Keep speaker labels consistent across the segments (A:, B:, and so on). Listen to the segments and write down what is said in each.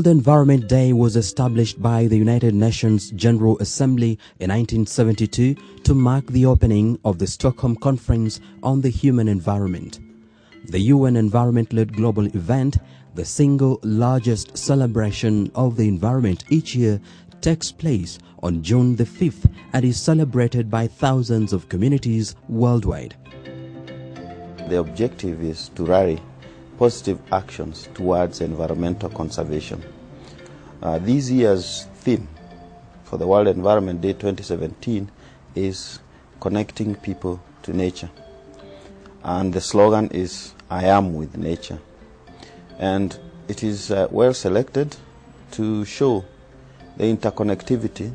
A: World Environment Day was established by the United Nations General Assembly in 1972 to mark the opening of the Stockholm Conference on the Human Environment. The UN Environment-led global event, the single largest celebration of the environment each year, takes place on June the 5th and is celebrated by thousands of communities worldwide.
B: The objective is to rally positive actions towards environmental conservation. This year's theme for the World Environment Day 2017 is connecting people to nature. And the slogan is, I am with nature. And it is well selected to show the interconnectivity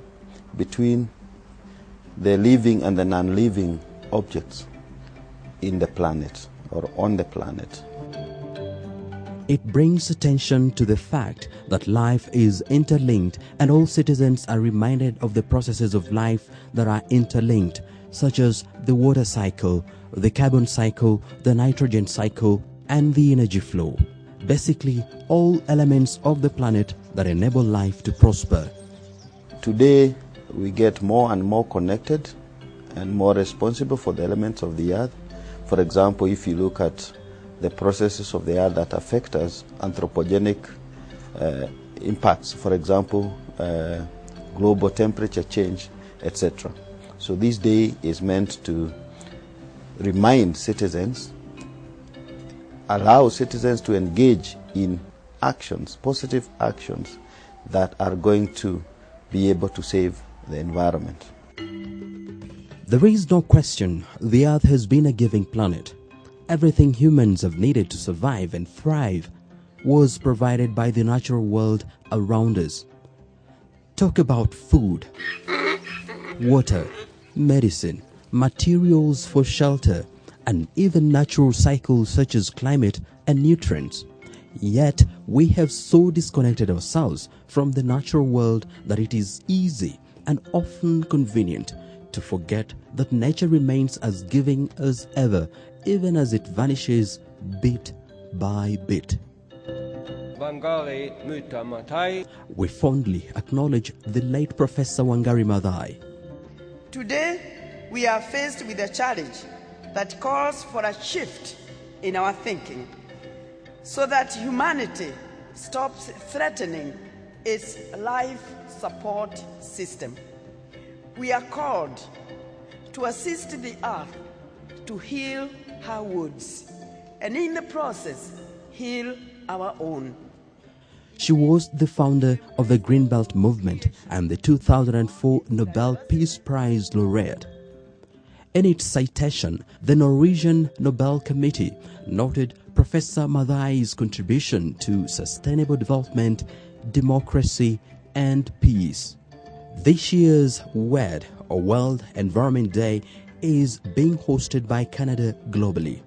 B: between the living and the non-living objects in the planet or on the planet.
A: It brings attention to the fact that life is interlinked and all citizens are reminded of the processes of life that are interlinked, such as the water cycle, the carbon cycle, the nitrogen cycle, and the energy flow. Basically, all elements of the planet that enable life to prosper.
B: Today, we get more and more connected and more responsible for the elements of the earth. For example, if you look at the processes of the earth that affect us, anthropogenic impacts, for example, global temperature change, etc. So this day is meant to remind citizens, allow citizens to engage in actions, positive actions that are going to be able to save the environment.
A: There is no question the earth has been a giving planet. Everything humans have needed to survive and thrive was provided by the natural world around us. Talk about food, water, medicine, materials for shelter, and even natural cycles such as climate and nutrients. Yet, we have so disconnected ourselves from the natural world that it is easy and often convenient to forget that nature remains as giving as ever, even as it vanishes bit by bit. We fondly acknowledge the late Professor Wangari Maathai.
C: Today, we are faced with a challenge that calls for a shift in our thinking so that humanity stops threatening its life support system. We are called to assist the earth to heal her woods, and in the process, heal our own.
A: She was the founder of the Greenbelt movement and the 2004 Nobel Peace Prize laureate. In its citation, the Norwegian Nobel Committee noted Professor Maathai's contribution to sustainable development, democracy, and peace. This year's WED, or World Environment Day, is being hosted by Canada globally.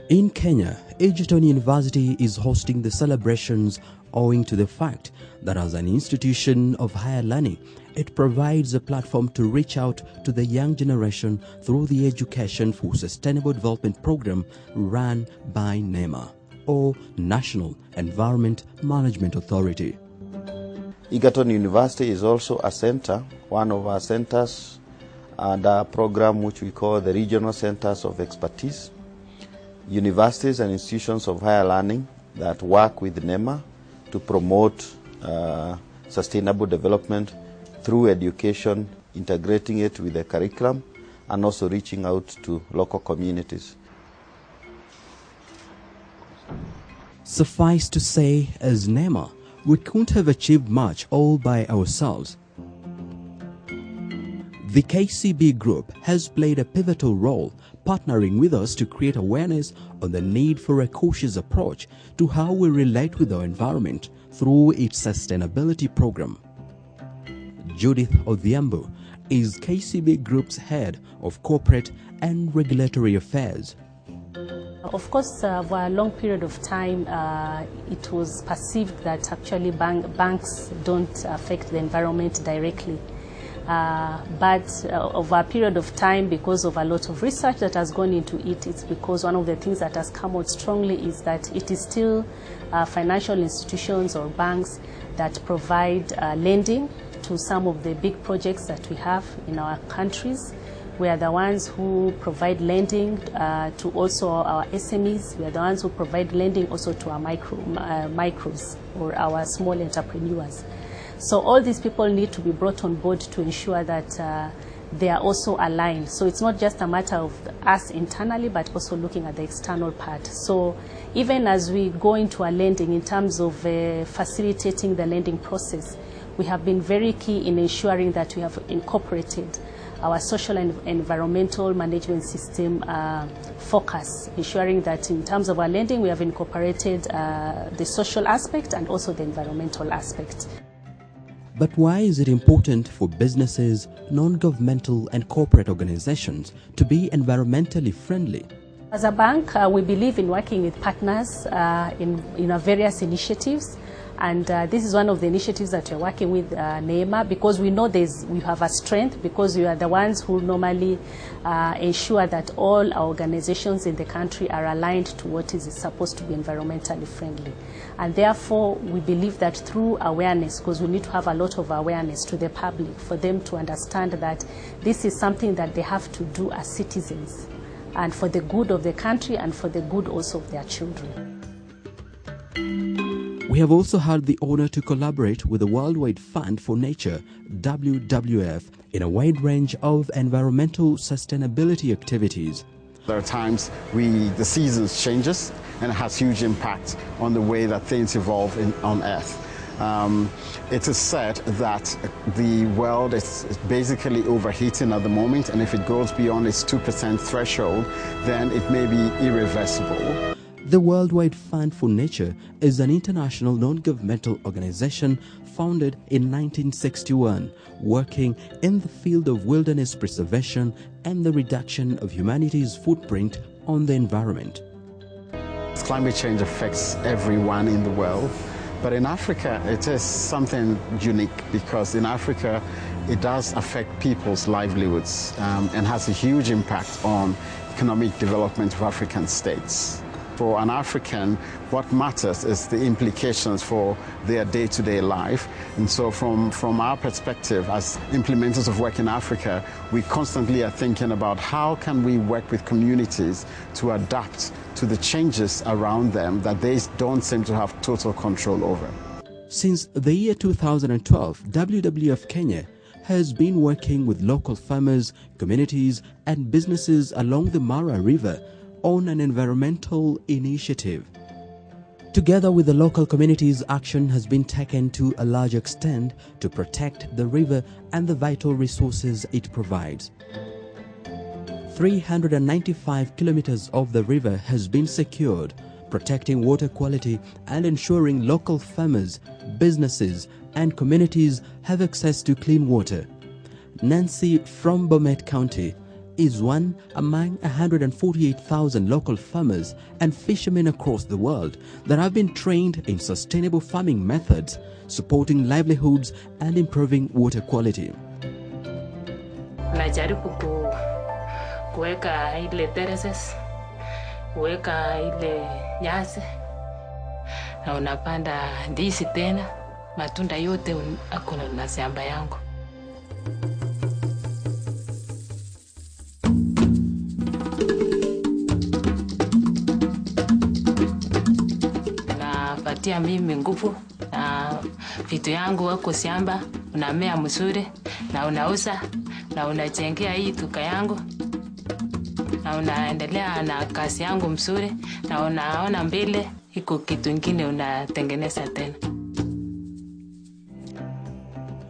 A: In Kenya, Egerton University is hosting the celebrations owing to the fact that as an institution of higher learning, it provides a platform to reach out to the young generation through the Education for Sustainable Development program run by NEMA, or National Environment Management Authority.
B: Egerton University is also a center, one of our centers, and a program which we call the Regional Centers of Expertise. Universities and institutions of higher learning that work with NEMA to promote sustainable development through education, integrating it with the curriculum, and also reaching out to local communities.
A: Suffice to say, as NEMA, we couldn't have achieved much all by ourselves. The KCB Group has played a pivotal role, partnering with us to create awareness on the need for a cautious approach to how we relate with our environment through its sustainability program. Judith Odhiambo is KCB Group's head of corporate and regulatory affairs.
D: Of course, for a long period of time, it was perceived that actually banks don't affect the environment directly. But over a period of time, because of a lot of research that has gone into it, it's because one of the things that has come out strongly is that it is still financial institutions or banks that provide lending to some of the big projects that we have in our countries. We are the ones who provide lending to also our SMEs. We are the ones who provide lending also to our micros or our small entrepreneurs. So all these people need to be brought on board to ensure that they are also aligned. So it's not just a matter of us internally, but also looking at the external part. So even as we go into our lending in terms of facilitating the lending process, we have been very key in ensuring that we have incorporated our social and environmental management system focus, ensuring that in terms of our lending, we have incorporated the social aspect and also the environmental aspect.
A: But why is it important for businesses, non-governmental and corporate organizations to be environmentally friendly?
D: As a bank, we believe in working with partners in our various initiatives. And this is one of the initiatives that we're working with NEMA, because we know we have a strength, because we are the ones who normally ensure that all our organizations in the country are aligned to what is supposed to be environmentally friendly. And therefore, we believe that through awareness, because we need to have a lot of awareness to the public for them to understand that this is something that they have to do as citizens, and for the good of the country and for the good also of their children.
A: We have also had the honor to collaborate with the Worldwide Fund for Nature, WWF, in a wide range of environmental sustainability activities.
E: There are times the seasons changes, and it has huge impact on the way that things evolve on Earth. It is said that the world is basically overheating at the moment, and if it goes beyond its 2% threshold, then it may be irreversible.
A: The Worldwide Fund for Nature is an international non-governmental organization founded in 1961, working in the field of wilderness preservation and the reduction of humanity's footprint on the environment.
E: Climate change affects everyone in the world, but in Africa it is something unique, because in Africa it does affect people's livelihoods and has a huge impact on economic development of African states. For an African, what matters is the implications for their day-to-day life. And so from our perspective as implementers of work in Africa, we constantly are thinking about how can we work with communities to adapt to the changes around them that they don't seem to have total control over.
A: Since the year 2012, WWF Kenya has been working with local farmers, communities and businesses along the Mara River on an environmental initiative. Together with the local communities, action has been taken to a large extent to protect the river and the vital resources it provides. 395 kilometers of the river has been secured, protecting water quality and ensuring local farmers, businesses and communities have access to clean water. Nancy from Bomet County is one among 148,000 local farmers and fishermen across the world that have been trained in sustainable farming methods, supporting livelihoods and improving water quality.
F: Najaribu kuweka ile terraces, kuweka ile nyasi, na unapanda ndizi tena, matunda yote akona na shamba yangu. Napatia mimi nguvu na vitu yangu wako shamba, unamea mzuri na unauza na unajengea hii duka yangu na unaendelea na kazi yangu mzuri na unaona mbele iko kitu kingine unatengeneza tena.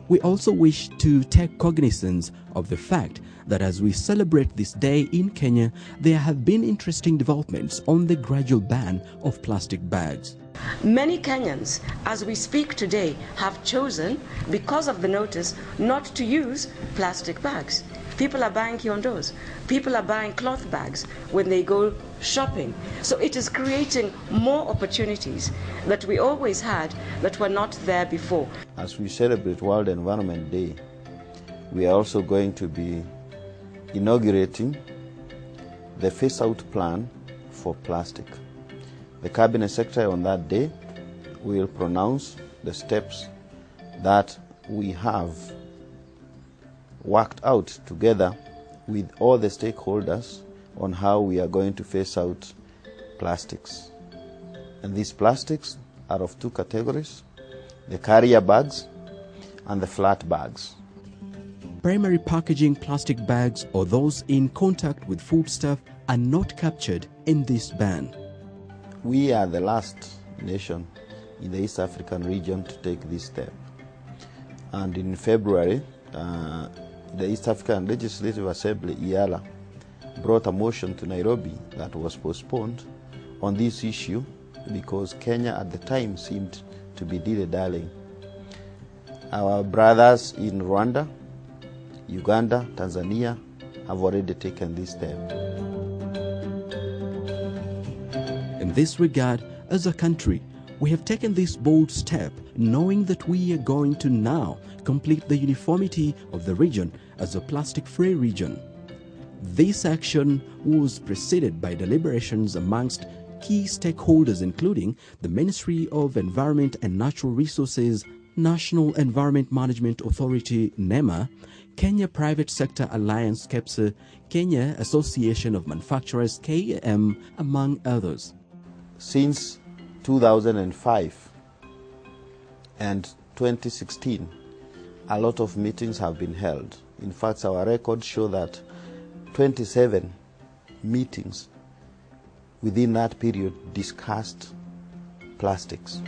A: We also wish to take cognizance of the fact that as we celebrate this day in Kenya, there have been interesting developments on the gradual ban of plastic bags.
G: Many Kenyans, as we speak today, have chosen, because of the notice, not to use plastic bags. People are buying kiondos. People are buying cloth bags when they go shopping. So it is creating more opportunities that we always had that were not there before.
B: As we celebrate World Environment Day, we are also going to be inaugurating the phase-out plan for plastic. The Cabinet Secretary on that day will pronounce the steps that we have worked out together with all the stakeholders on how we are going to phase out plastics. And these plastics are of two categories: the carrier bags and the flat bags.
A: Primary packaging plastic bags or those in contact with foodstuff are not captured in this ban.
B: We are the last nation in the East African region to take this step. And in February, the East African Legislative Assembly, EALA, brought a motion to Nairobi that was postponed on this issue because Kenya at the time seemed to be dilly-dallying. Our brothers in Rwanda, Uganda, Tanzania have already taken this step.
A: In this regard, as a country, we have taken this bold step knowing that we are going to now complete the uniformity of the region as a plastic-free region. This action was preceded by deliberations amongst key stakeholders including the Ministry of Environment and Natural Resources, National Environment Management Authority NEMA, Kenya Private Sector Alliance KEPSA, Kenya Association of Manufacturers KAM, among others.
B: Since 2005 and 2016, a lot of meetings have been held. In fact, our records show that 27 meetings within that period discussed plastics.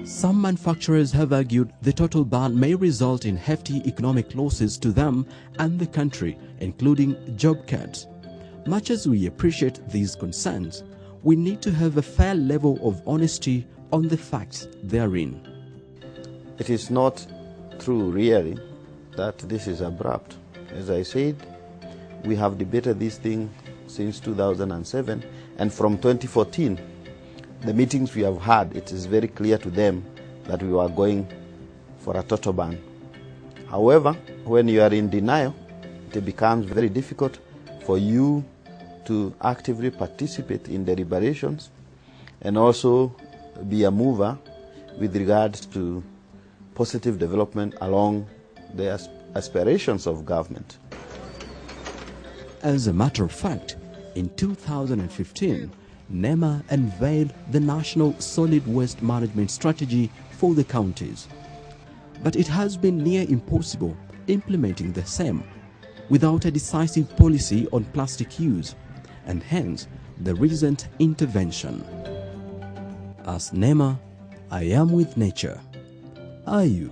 A: Some manufacturers have argued the total ban may result in hefty economic losses to them and the country, including job cuts. Much as we appreciate these concerns, we need to have a fair level of honesty on the facts therein.
B: It is not true, really, that this is abrupt. As I said, we have debated this thing since 2007, and from 2014, the meetings we have had, it is very clear to them that we were going for a total ban. However, when you are in denial, it becomes very difficult for you to actively participate in deliberations and also be a mover with regards to positive development along the aspirations of government.
A: As a matter of fact, in 2015, NEMA unveiled the National Solid Waste Management Strategy for the counties. But it has been near impossible implementing the same without a decisive policy on plastic use, and hence the recent intervention. As NEMA, I am with nature. Are you?